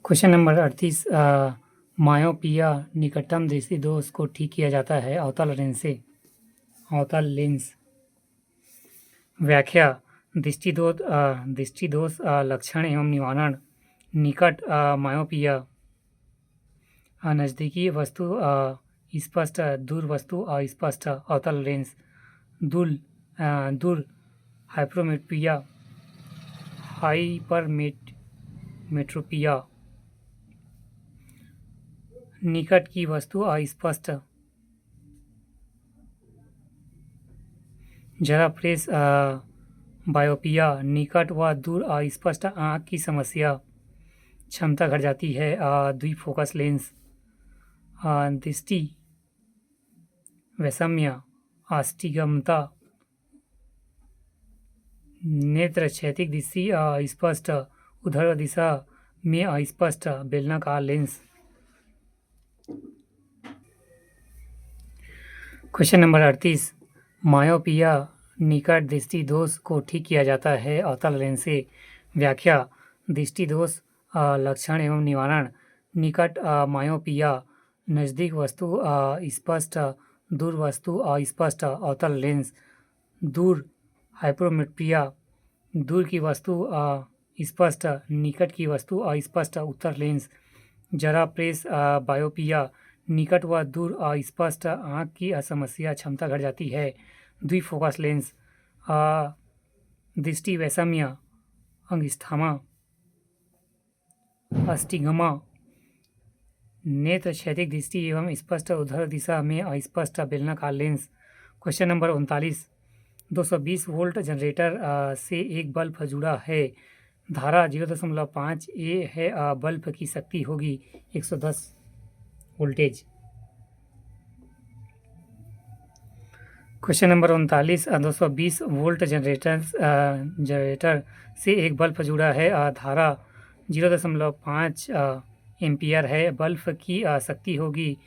Question number 38 myopia निकटतम दृष्टि दोष को ठीक किया जाता है अवतल लेंस से। अवतल लेंस। व्याख्या। दृष्टि दोष लक्षण एवं निवारण। निकट मायोपिया नज़दीकी वस्तु स्पष्ट, दूर वस्तु अस्पष्ट अवतल लेंस। दूर हाइपरमेट्रोपिया निकट की वस्तु अस्पष्ट। जरा प्रेस बायोपिया निकट व दूर अस्पष्ट आँख की समस्या, क्षमता घट जाती है। द्विफोकस लेंस। दृष्टि वैषम्य अस्टिगमता। नेत्र क्षैतिक दृष्टि स्पष्ट, ऊर्ध्व दिशा में अस्पष्ट बेलनाकार लेंस। क्वेश्चन नंबर 38 मायोपिया निकट दृष्टि दोष को ठीक किया जाता है अवतल लेंस से। व्याख्या। दृष्टि दोष लक्षण एवं निवारण। निकट मायोपिया नज़दीक वस्तु स्पष्ट, दूर वस्तु अस्पष्ट अवतल लेंस। दूर हाइपरमेट्रोपिया दूर की वस्तु स्पष्ट, निकट की वस्तु अस्पष्ट उत्तर लेंस। जरा प्रेस बायोपिया निकट व दूर अस्पष्ट आँख की समस्या, क्षमता घट जाती है। द्विफोकस लेंस। दृष्टि वैषम्य अंगस्थमा अस्टिगमा। नेत्र क्षैतिक दृष्टि एवं स्पष्ट, ऊर्ध्व दिशा में अस्पष्ट बेलनाकार lens. Question number 39 220 volt generator से एक बल्ब जुड़ा है। धारा 0.5 ए है। बल्ब की शक्ति होगी 110 voltage. Question number 39 220 volt generator से एक बल्ब जुड़ा है। धारा 0.5 एम्पियर है। बल्ब की शक्ति होगी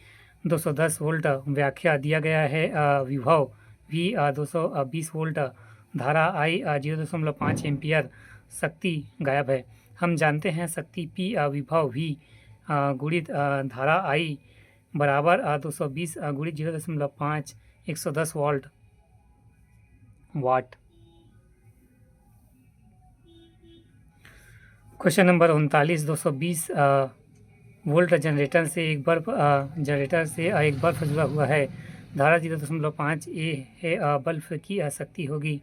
210 वोल्ट। व्याख्या। दिया गया है विभव V 220 वोल्ट, धारा I 0.5 एम्पियर, शक्ति गायब है। हम जानते हैं शक्ति P विभव V गुणित धारा I बराबर 220 गुणित 0.5 110 वाट। क्वेश्चन नंबर 39 220 वोल्ट जनरेटर से एक बल्ब जुड़ा हुआ है। धारा 0.5 ए है। बल्ब की शक्ति होगी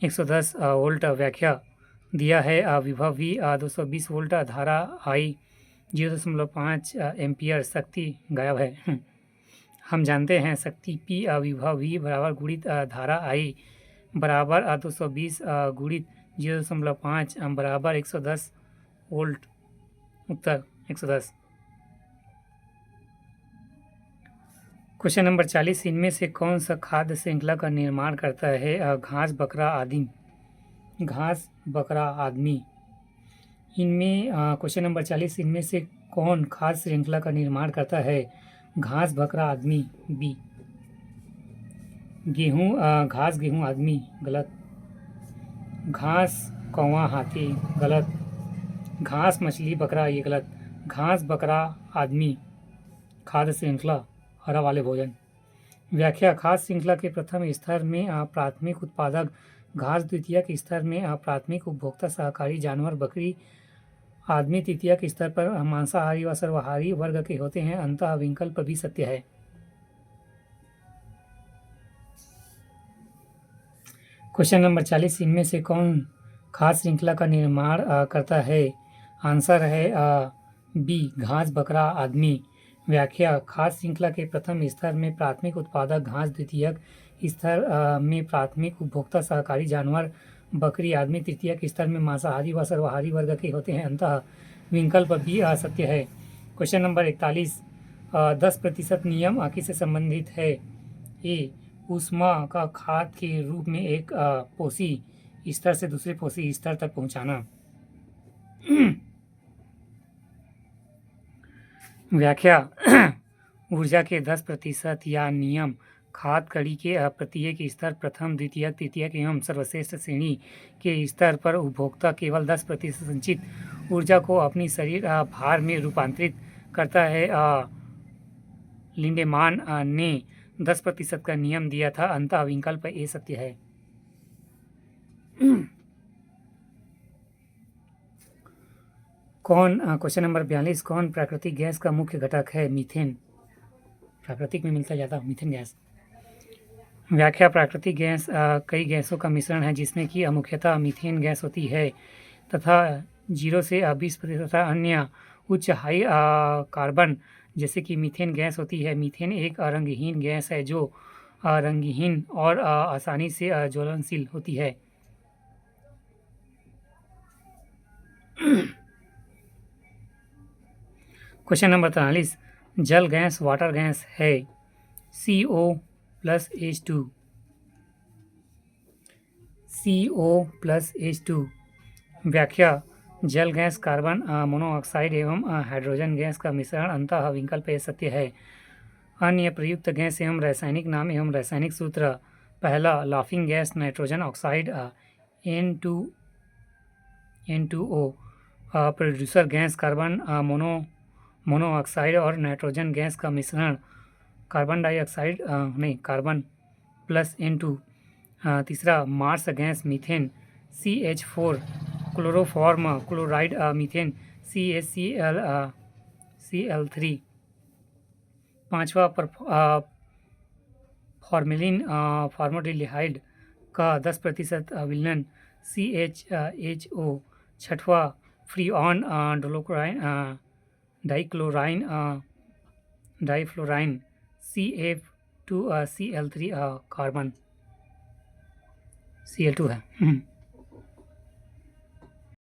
110 वोल्ट। व्याख्या। दिया है विभव V 220 वोल्ट, धारा I 0.5 एम्पियर, शक्ति गायब है। हम जानते हैं शक्ति P विभव V बराबर गुणित धारा I बराबर 220 गुणित 0.5 बराबर 110 वोल्ट। उत्तर 110। क्वेश्चन नंबर 40 इनमें से कौन सा खाद्य श्रृंखला का निर्माण करता है? घास, बकरा, आदमी। इनमें क्वेश्चन नंबर 40 इनमें से कौन खाद्य श्रृंखला का निर्माण करता है? घास, बकरा, आदमी। बी। घास, गेहूँ, आदमी। गलत। घास, कौवा, हाथी। गलत। घास, मछली, बकरा। ये गलत। घास, बकरा, आदमी। खाद्य श्रृंखला हरा वाले भोजन। व्याख्या। खाद्य श्रृंखला के प्रथम स्तर में प्राथमिक उत्पादक घास, द्वितीयक स्तर में प्राथमिक उपभोक्ता शाकाहारी जानवर बकरी, आदमी तृतीयक स्तर पर मांसाहारी व सर्वाहारी वर्ग के होते हैं। अंतः विकल्प भी सत्य है। क्वेश्चन नंबर 40 इनमें से कौन खाद्य श्रृंखला का निर्माण करता है? आंसर है बी, घास, बकरा, आदमी। व्याख्या। खाद्य श्रृंखला के प्रथम स्तर में प्राथमिक उत्पादक घास, द्वितीयक स्तर में प्राथमिक उपभोक्ता शाकाहारी जानवर बकरी, आदमी तृतीयक स्तर में मांसाहारी व सर्वाहारी वर्ग के होते हैं। अंतः विकल्प भी सत्य है। क्वेश्चन नंबर 41 10% नियम किससे संबंधित है? ए, ऊष्मा का खाद के रूप में एक पोषी स्तर से दूसरे पोषी स्तर तक पहुंचाना। व्याख्या। ऊर्जा के 10% या नियम खाद कड़ी के प्रत्येक स्तर प्रथम, द्वितीयक, तृतीयक एवं सर्वश्रेष्ठ श्रेणी के स्तर पर उपभोक्ता केवल 10% संचित ऊर्जा को अपनी शरीर भार में रूपांतरित करता है। लिंडेमान ने 10% का नियम दिया था, अंततः विकल्प ए सत्य है। क्वेश्चन नंबर 42, कौन प्राकृतिक गैस का मुख्य घटक है? मीथेन। प्राकृतिक में मिलता जाता मीथेन गैस। व्याख्या, प्राकृतिक गैस कई गैसों का मिश्रण है जिसमें कि मुख्यतः मीथेन गैस होती है तथा 0 से 20% तथा अन्य उच्च हाई कार्बन जैसे कि मीथेन गैस होती है। मीथेन एक रंगहीन गैस है जो रंगहीन और आसानी से ज्वलनशील होती है। क्वेश्चन नंबर 43, जल गैस वाटर गैस है। CO+H2। CO+H2। व्याख्या, जल गैस कार्बन मोनोऑक्साइड एवं हाइड्रोजन गैस का मिश्रण, अंततः विकल्प ए सत्य है। अन्य प्रयुक्त गैस एवं रासायनिक नाम एवं रासायनिक सूत्र, पहला laughing gas nitrogen oxide N2O। Producer gas carbon monoxide और नाइट्रोजन गैस का मिश्रण, carbon dioxide carbon plus N2। तीसरा marsh gas methane CH4। Chloroform chloride methane CaCl3। पांचवा फॉर्मेल्डिहाइड का 10% विलयन CHHO। छठवा फ्रीऑन डाइफ्लोराइन CF2Cl3 कार्बन Cl2 है।